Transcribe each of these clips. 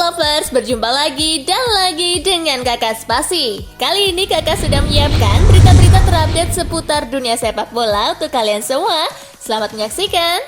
Lovers, berjumpa lagi dan lagi dengan Kakak Spasi. Kali ini Kakak sudah menyiapkan berita-berita terupdate seputar dunia sepak bola untuk kalian semua. Selamat menyaksikan.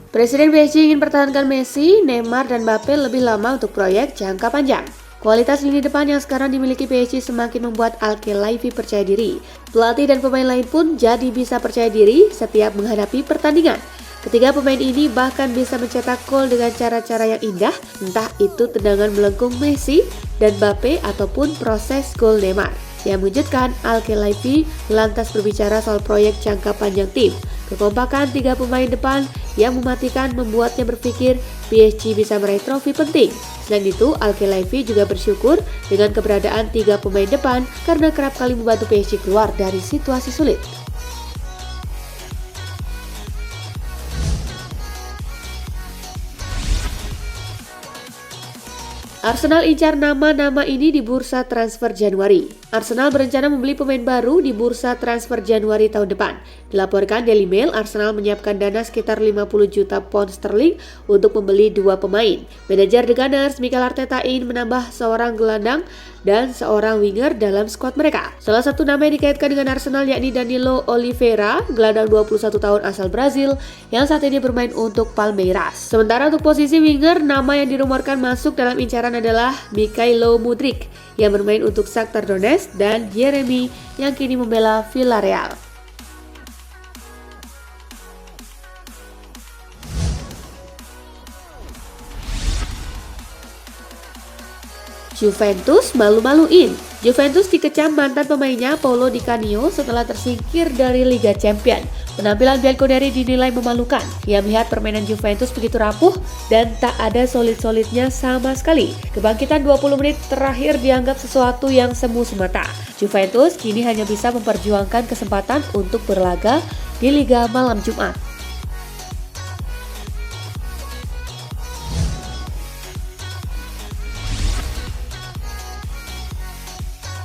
Presiden PSG ingin pertahankan Messi, Neymar, dan Mbappe lebih lama untuk proyek jangka panjang. Kualitas lini depan yang sekarang dimiliki PSG semakin membuat Al-Khelaifi percaya diri. Pelatih dan pemain lain pun jadi bisa percaya diri setiap menghadapi pertandingan. Ketiga pemain ini bahkan bisa mencetak gol dengan cara-cara yang indah, entah itu tendangan melengkung Messi dan Mbappe ataupun proses gol Neymar. Yang mengejutkan, Al-Khelaifi lantas berbicara soal proyek jangka panjang tim. Kekompakan tiga pemain depan yang mematikan membuatnya berpikir PSG bisa meraih trofi penting. Selain itu, Al-Khelaifi juga bersyukur dengan keberadaan tiga pemain depan karena kerap kali membantu PSG keluar dari situasi sulit. Arsenal incar nama-nama ini di bursa transfer Januari. Arsenal berencana membeli pemain baru di bursa transfer Januari tahun depan. Dilaporkan Daily Mail, Arsenal menyiapkan dana sekitar 50 juta pound sterling untuk membeli dua pemain. Manajer The Gunners, Mikel Arteta, ingin menambah seorang gelandang dan seorang winger dalam skuad mereka. Salah satu nama yang dikaitkan dengan Arsenal yakni Danilo Oliveira, gelandang 21 tahun asal Brazil yang saat ini bermain untuk Palmeiras. Sementara untuk posisi winger, nama yang dirumorkan masuk dalam incaran adalah Mikhailo Mudryk yang bermain untuk Shakhtar Donetsk dan Yeremy yang kini membela Villarreal. Juventus malu-maluin. Juventus dikecam mantan pemainnya Paulo Di Canio setelah tersingkir dari Liga Champions. Penampilan Bianconeri dinilai memalukan. Ia melihat permainan Juventus begitu rapuh dan tak ada solid-solidnya sama sekali. Kebangkitan 20 menit terakhir dianggap sesuatu yang semu semata. Juventus kini hanya bisa memperjuangkan kesempatan untuk berlaga di Liga malam Jumat.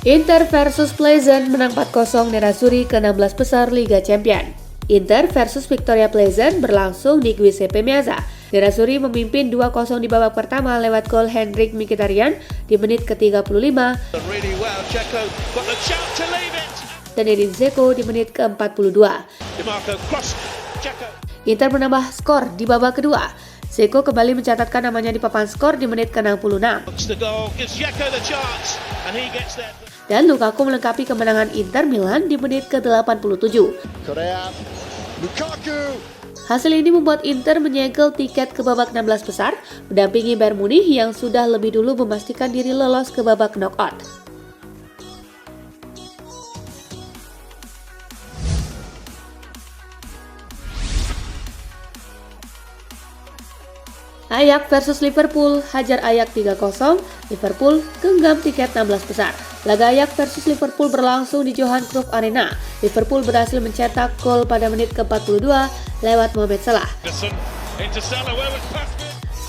Inter versus Pleasant menang 4-0 Nerazzurri ke-16 besar Liga Champions. Inter versus Victoria Pleasant berlangsung di Giuseppe Meazza. Nerazzurri memimpin 2-0 di babak pertama lewat gol Henrikh Mkhitaryan di menit ke-35 dan Edin Dzeko di menit ke-42. Inter menambah skor di babak kedua. Dzeko kembali mencatatkan namanya di papan skor di menit ke-66. Dan Lukaku melengkapi kemenangan Inter Milan di menit ke-87. Hasil ini membuat Inter menyegel tiket ke babak 16 besar, mendampingi Bayern Munich yang sudah lebih dulu memastikan diri lolos ke babak knockout. Ajax versus Liverpool, hajar Ajax 3-0, Liverpool genggam tiket 16 besar. Laga Ajax versus Liverpool berlangsung di Johan Cruyff Arena. Liverpool berhasil mencetak gol pada menit ke-42 lewat Mohamed Salah.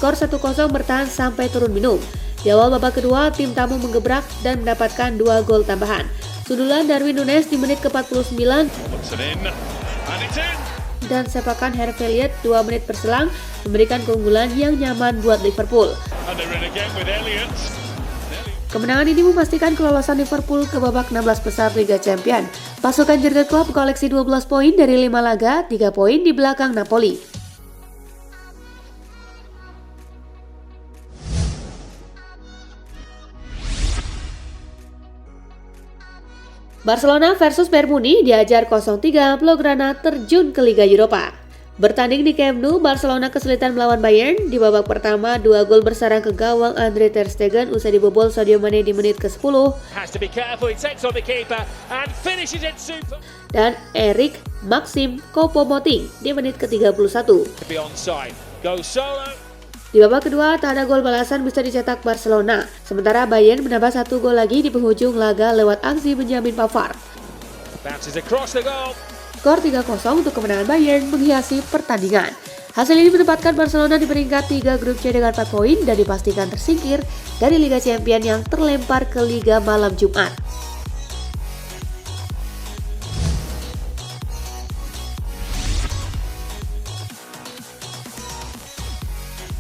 Skor 1-0 bertahan sampai turun minum. Di awal babak kedua, tim tamu menggebrak dan mendapatkan 2 gol tambahan. Sundulan Darwin Núñez di menit ke-49 dan sepakan Harvey Elliott 2 menit berselang memberikan keunggulan yang nyaman buat Liverpool. Kemenangan ini memastikan kelolosan Liverpool ke babak 16 besar Liga Champions. Pasukan Jurgen Klopp koleksi 12 poin dari 5 laga, 3 poin di belakang Napoli. Barcelona versus Bayern Munich diajar 0-3, Blaugrana terjun ke Liga Eropa. Bertanding di Camp Nou, Barcelona kesulitan melawan Bayern. Di babak pertama, 2 gol bersarang ke gawang Andre Ter Stegen usai dibobol Sadio Mane di menit ke-10 dan Eric Maxim Choupo-Moting di menit ke-31. Di babak kedua, tak ada gol balasan bisa dicetak Barcelona. Sementara Bayern menambah 1 gol lagi di penghujung laga lewat aksi Benjamin Pavard. Skor 3-0 untuk kemenangan Bayern menghiasi pertandingan. Hasil ini menempatkan Barcelona di peringkat 3 grup C dengan 4 poin dan dipastikan tersingkir dari Liga Champions yang terlempar ke Liga malam Jumat.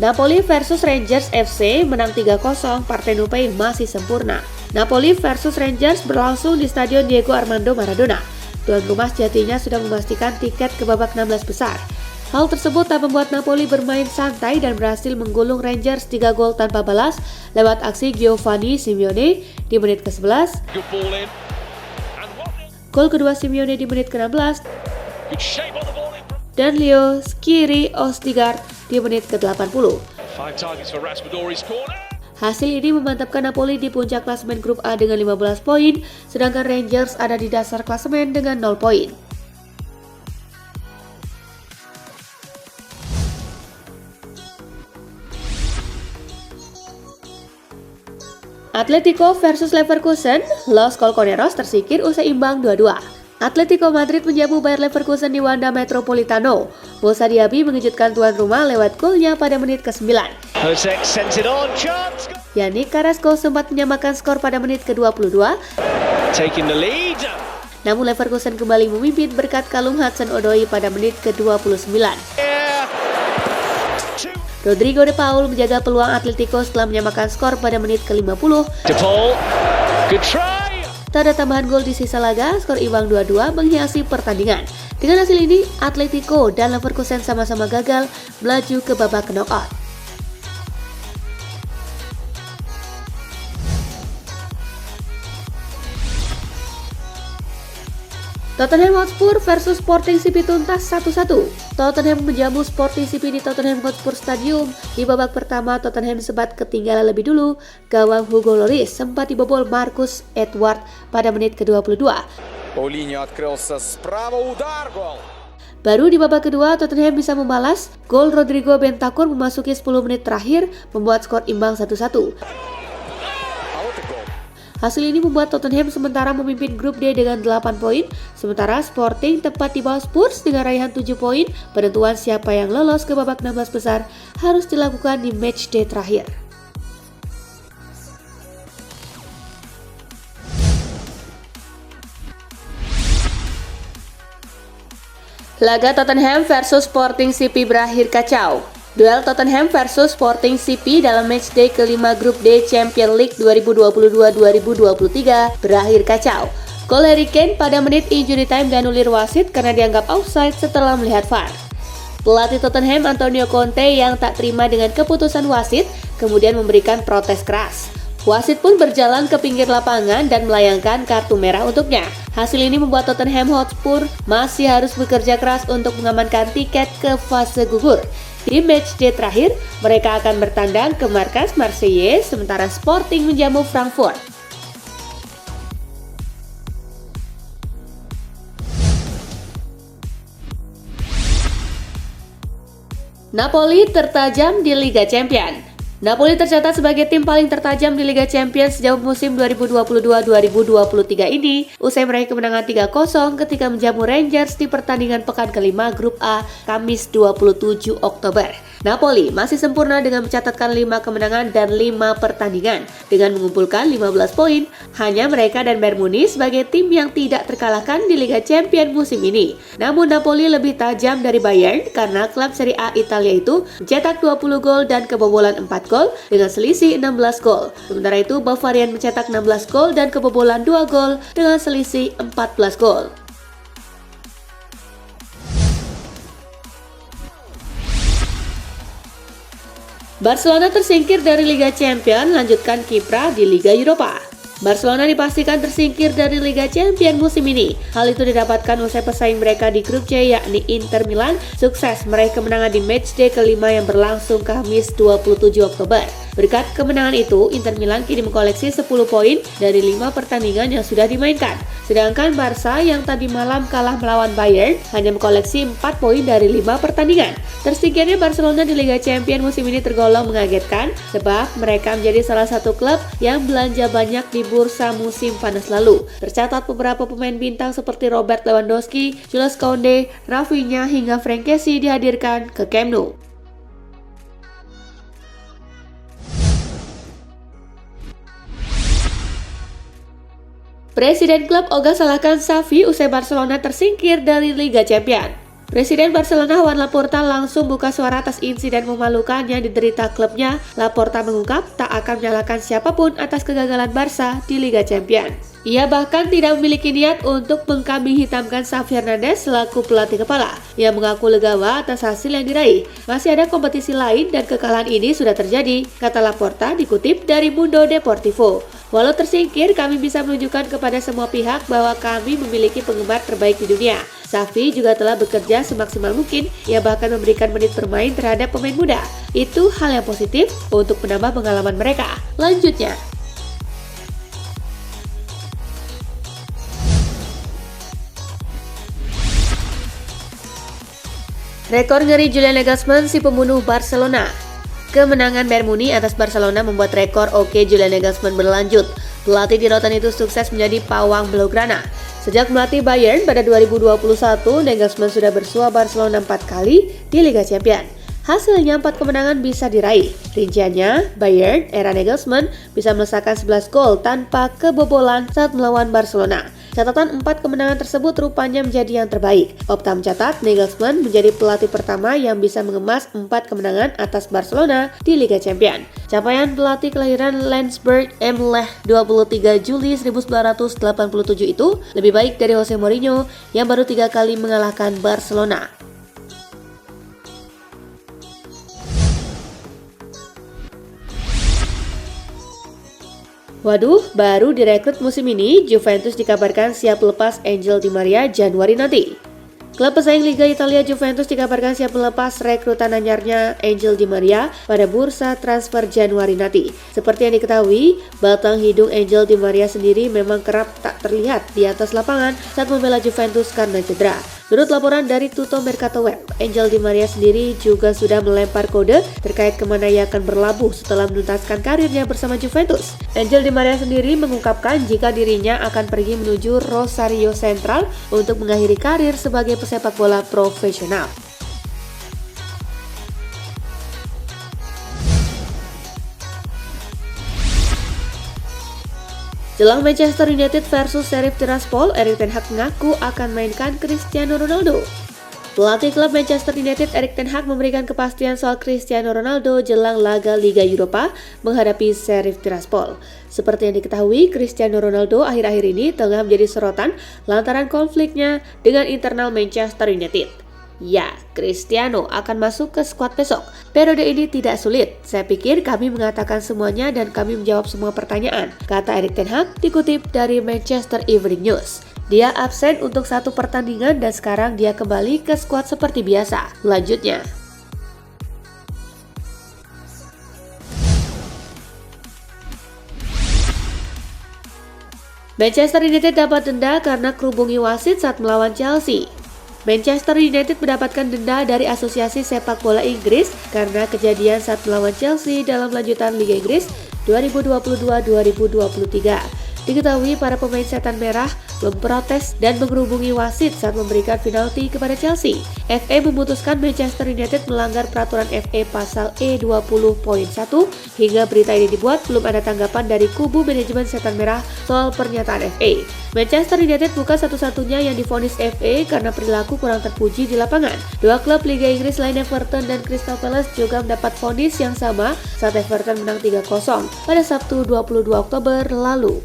Napoli versus Rangers FC menang 3-0, Partenu Pay masih sempurna. Napoli versus Rangers berlangsung di Stadion Diego Armando Maradona. Tuan rumah sejatinya sudah memastikan tiket ke babak 16 besar. Hal tersebut tak membuat Napoli bermain santai dan berhasil menggulung Rangers 3 gol tanpa balas lewat aksi Giovanni Simeone di menit ke-11. Gol kedua Simeone di menit ke-16 dan Leo Skiri Ostigard di menit ke-80. Hasil ini memantapkan Napoli di puncak klasemen grup A dengan 15 poin, sedangkan Rangers ada di dasar klasemen dengan 0 poin. Atletico versus Leverkusen, Los Colchoneros tersingkir usai imbang 2-2. Atletico Madrid menjamu Bayer Leverkusen di Wanda Metropolitano. Moussa Diaby mengejutkan tuan rumah lewat golnya pada menit ke-9. Yannick Carrasco sempat menyamakan skor pada menit ke-22. Namun Leverkusen kembali memimpin berkat kalung Hudson-Odoi pada menit ke-29. Rodrigo de Paul menjaga peluang Atletico setelah menyamakan skor pada menit ke-50. Tak ada tambahan gol di sisa laga, skor imbang 2-2 menghiasi pertandingan. Dengan hasil ini, Atletico dan Leverkusen sama-sama gagal melaju ke babak knockout. Tottenham Hotspur versus Sporting CP tuntas 1-1. Tottenham menjamu Sporting CP di Tottenham Hotspur Stadium. Di babak pertama, Tottenham sempat ketinggalan lebih dulu. Gawang Hugo Lloris sempat dibobol Marcus Edward pada menit ke-22. Baru di babak kedua, Tottenham bisa membalas. Gol Rodrigo Bentancur memasuki 10 menit terakhir, membuat skor imbang 1-1. Hasil ini membuat Tottenham sementara memimpin grup D dengan 8 poin, sementara Sporting tepat di bawah Spurs dengan raihan 7 poin. Penentuan siapa yang lolos ke babak 16 besar harus dilakukan di match day terakhir. Laga Tottenham versus Sporting CP berakhir kacau. Duel Tottenham versus Sporting CP dalam matchday kelima grup D Champions League 2022-2023 berakhir kacau. Gol Harry Kane pada menit injury time dianulir wasit karena dianggap offside setelah melihat VAR. Pelatih Tottenham Antonio Conte yang tak terima dengan keputusan wasit kemudian memberikan protes keras. Wasit pun berjalan ke pinggir lapangan dan melayangkan kartu merah untuknya. Hasil ini membuat Tottenham Hotspur masih harus bekerja keras untuk mengamankan tiket ke fase gugur. Di matchday terakhir, mereka akan bertandang ke markas Marseille, sementara Sporting menjamu Frankfurt. Napoli tertajam di Liga Champions. Napoli tercatat sebagai tim paling tertajam di Liga Champions sejauh musim 2022-2023 ini, usai meraih kemenangan 3-0 ketika menjamu Rangers di pertandingan pekan kelima Grup A, Kamis 27 Oktober. Napoli masih sempurna dengan mencatatkan 5 kemenangan dan 5 pertandingan. Dengan mengumpulkan 15 poin, hanya mereka dan Bayern Munich sebagai tim yang tidak terkalahkan di Liga Champions musim ini. Namun Napoli lebih tajam dari Bayern karena klub Serie A Italia itu mencetak 20 gol dan kebobolan 4 gol dengan selisih 16 gol. Sementara itu Bavarian mencetak 16 gol dan kebobolan 2 gol dengan selisih 14 gol. Barcelona tersingkir dari Liga Champions, lanjutkan kiprah di Liga Eropa. Barcelona dipastikan tersingkir dari Liga Champions musim ini. Hal itu didapatkan usai pesaing mereka di grup C yakni Inter Milan sukses meraih kemenangan di matchday kelima yang berlangsung Kamis 27 Oktober. Berkat kemenangan itu, Inter Milan kini mengkoleksi 10 poin dari 5 pertandingan yang sudah dimainkan. Sedangkan Barca yang tadi malam kalah melawan Bayern hanya mengkoleksi 4 poin dari 5 pertandingan. Tersingkirnya Barcelona di Liga Champions musim ini tergolong mengagetkan sebab mereka menjadi salah satu klub yang belanja banyak di bursa musim panas lalu. Tercatat beberapa pemain bintang seperti Robert Lewandowski, Jules Koundé, Rafinha hingga Franck Kessie dihadirkan ke Camp Nou. Presiden klub ogah salahkan Xavi usai Barcelona tersingkir dari Liga Champions. Presiden Barcelona Juan Laporta langsung buka suara atas insiden memalukan yang diderita klubnya. Laporta mengungkap tak akan menyalahkan siapapun atas kegagalan Barca di Liga Champions. Ia bahkan tidak memiliki niat untuk mengkambing hitamkan Xavi Hernandez selaku pelatih kepala. Ia mengaku legawa atas hasil yang diraih. Masih ada kompetisi lain dan kekalahan ini sudah terjadi, kata Laporta dikutip dari Mundo Deportivo. Walau tersingkir, kami bisa menunjukkan kepada semua pihak bahwa kami memiliki penggemar terbaik di dunia. Xavi juga telah bekerja semaksimal mungkin, ia bahkan memberikan menit bermain terhadap pemain muda. Itu hal yang positif untuk menambah pengalaman mereka. Lanjutnya, rekor ngeri Julian Nagelsmann, si pembunuh Barcelona. Kemenangan Bayern Munich atas Barcelona membuat rekor Julian Nagelsmann berlanjut. Pelatih di Rotan itu sukses menjadi pawang blaugrana. Sejak melatih Bayern pada 2021, Nagelsmann sudah bersua Barcelona 4 kali di Liga Champions. Hasilnya 4 kemenangan bisa diraih. Rinciannya, Bayern era Nagelsmann bisa melesakkan 11 gol tanpa kebobolan saat melawan Barcelona. Catatan 4 kemenangan tersebut rupanya menjadi yang terbaik. Opta mencatat Nagelsmann menjadi pelatih pertama yang bisa mengemas 4 kemenangan atas Barcelona di Liga Champions. Capaian pelatih kelahiran Lensburg am Lech 23 Juli 1987 itu lebih baik dari Jose Mourinho yang baru 3 kali mengalahkan Barcelona. Waduh, baru direkrut musim ini, Juventus dikabarkan siap lepas Angel Di Maria Januari nanti. Klub pesaing Liga Italia Juventus dikabarkan siap melepas rekrutan anyarnya Angel Di Maria pada bursa transfer Januari nanti. Seperti yang diketahui, batang hidung Angel Di Maria sendiri memang kerap tak terlihat di atas lapangan saat membela Juventus karena cedera. Menurut laporan dari Tutto Mercato Web, Angel Di Maria sendiri juga sudah melempar kode terkait kemana ia akan berlabuh setelah menuntaskan karirnya bersama Juventus. Angel Di Maria sendiri mengungkapkan jika dirinya akan pergi menuju Rosario Central untuk mengakhiri karir sebagai pesepak bola profesional. Jelang Manchester United versus Sheriff Tiraspol, Erik ten Hag mengaku akan mainkan Cristiano Ronaldo. Pelatih klub Manchester United Erik ten Hag memberikan kepastian soal Cristiano Ronaldo jelang laga Liga Eropa menghadapi Sheriff Tiraspol. Seperti yang diketahui, Cristiano Ronaldo akhir-akhir ini tengah menjadi sorotan lantaran konfliknya dengan internal Manchester United. Ya, Cristiano akan masuk ke skuad besok. Periode ini tidak sulit. Saya pikir kami mengatakan semuanya dan kami menjawab semua pertanyaan, kata Erik ten Hag dikutip dari Manchester Evening News. Dia absen untuk 1 pertandingan dan sekarang dia kembali ke skuad seperti biasa. Lanjutnya, Manchester United dapat denda karena kerubungi wasit saat melawan Chelsea. Manchester United mendapatkan denda dari Asosiasi Sepak Bola Inggris karena kejadian saat melawan Chelsea dalam lanjutan Liga Inggris 2022-2023. Diketahui para pemain setan merah memprotes dan mengerubungi wasit saat memberikan penalti kepada Chelsea. FA memutuskan Manchester United melanggar peraturan FA pasal E20.1. Hingga berita ini dibuat, belum ada tanggapan dari kubu manajemen setan merah soal pernyataan FA. Manchester United bukan satu-satunya yang divonis FA karena perilaku kurang terpuji di lapangan. 2 klub Liga Inggris lain, Everton dan Crystal Palace, juga mendapat vonis yang sama saat Everton menang 3-0 pada Sabtu 22 Oktober lalu.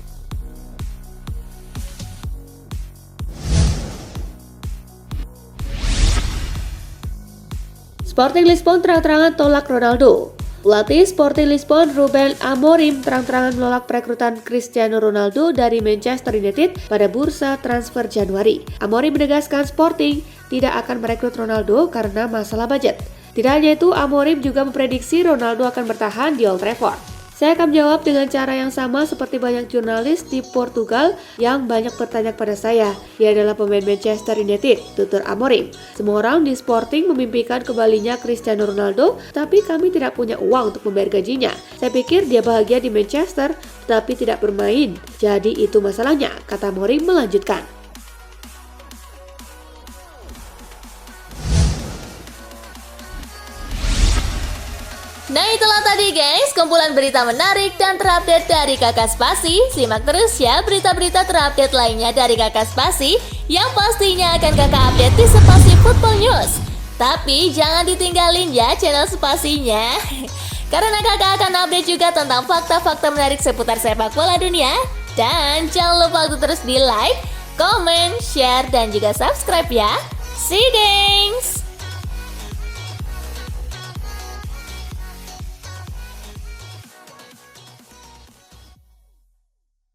Sporting Lisbon terang-terangan tolak Ronaldo. Pelatih Sporting Lisbon Ruben Amorim terang-terangan menolak perekrutan Cristiano Ronaldo dari Manchester United pada bursa transfer Januari. Amorim menegaskan Sporting tidak akan merekrut Ronaldo karena masalah budget. Tidak hanya itu, Amorim juga memprediksi Ronaldo akan bertahan di Old Trafford. Saya akan menjawab dengan cara yang sama seperti banyak jurnalis di Portugal yang banyak bertanya kepada saya. Dia adalah pemain Manchester United, tutur Amorim. Semua orang di Sporting memimpikan kembalinya Cristiano Ronaldo, tapi kami tidak punya uang untuk membayar gajinya. Saya pikir dia bahagia di Manchester, tetapi tidak bermain. Jadi itu masalahnya, kata Amorim melanjutkan. Nah itulah tadi guys, kumpulan berita menarik dan terupdate dari Kakak Spasi. Simak terus ya berita-berita terupdate lainnya dari Kakak Spasi yang pastinya akan Kakak update di Spasi Football News. Tapi jangan ditinggalin ya channel Spasinya. Karena kakak akan update juga tentang fakta-fakta menarik seputar sepak bola dunia. Dan jangan lupa untuk terus di like, comment, share, dan juga subscribe ya. See you gengs!